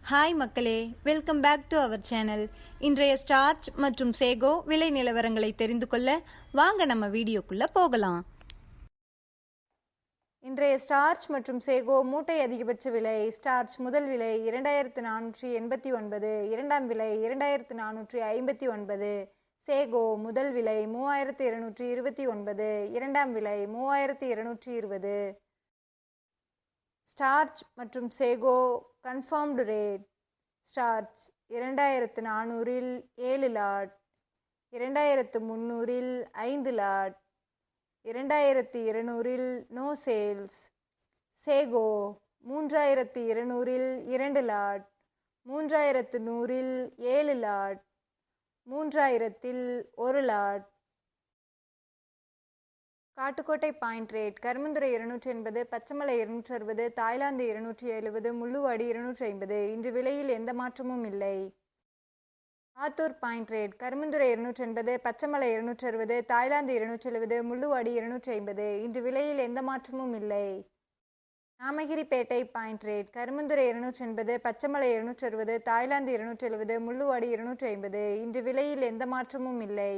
Hi மக்களே, welcome back to our channel. இன்றைய starch மற்றும் சேகோ விலை நிலவரங்களை தெரிந்து கொள்ள வாங்க நம்ம வீடியோக்குள்ள போகலாம். இன்றைய ஸ்டார்ச் மற்றும் சேகோ மூட்டை அதிகபட்ச விலை. ஸ்டார்ச் முதல் விலை 2489, இரண்டாம் விலை 2459. சேகோ முதல் விலை 3229, இரண்டாம் விலை 3220. ஸ்டார்ச் மற்றும் சேகோ கன்ஃபார்ம்டு ரேட். ஸ்டார்ச் 2400-இல் 7 லாட், 2300-இல் 5 லாட், 2200-இல் நோ சேல்ஸ். சேகோ 3200-இல் 2 லாட், 3100-இல் 7 லாட், 3000-இல் 1 lot. Kattukottai point rate. Karumanthurai 280, Pachaimalai 260, Thailand 270, Mulluvadi 250. இன்று விலையில் எந்த மாற்றமும் இல்லை. Attur point rate. Karumanthurai 280, Pachaimalai 260, Thailand 270, Mulluvadi 250. இன்று விலையில் எந்த மாற்றமும் இல்லை. Namagiripettai point rate. Karumanthurai 280, Pachaimalai 260, Thailand 270, Mulluvadi 250. இன்று விலையில் எந்த மாற்றமும் இல்லை.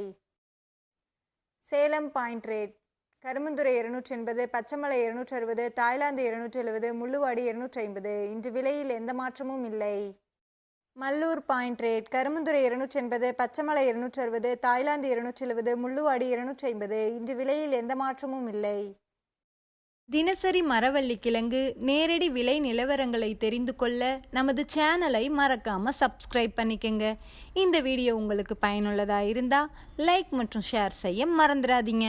Salem point rate. Karumanthurai 280, Pachaimalai 260, Thailand 270, Mulluvadi 250. இன்று விலையில் எந்த மாற்றமும் இல்லை. Mallur point rate. Karumanthurai 280, Pachaimalai 260, Thailand 270, Mulluvadi 250. இன்று விலையில் எந்த மாற்றமும் இல்லை. தினசரி மரவள்ளி கிழங்கு நேரடி விலை நிலவரங்களை தெரிந்து கொள்ள நமது சேனலை மறக்காம சப்ஸ்கிரைப் பண்ணிக்கங்க. இந்த வீடியோ உங்களுக்கு பயனுள்ளதாக இருந்தால் லைக் மற்றும் ஷேர் செய்ய மறந்துடாதீங்க.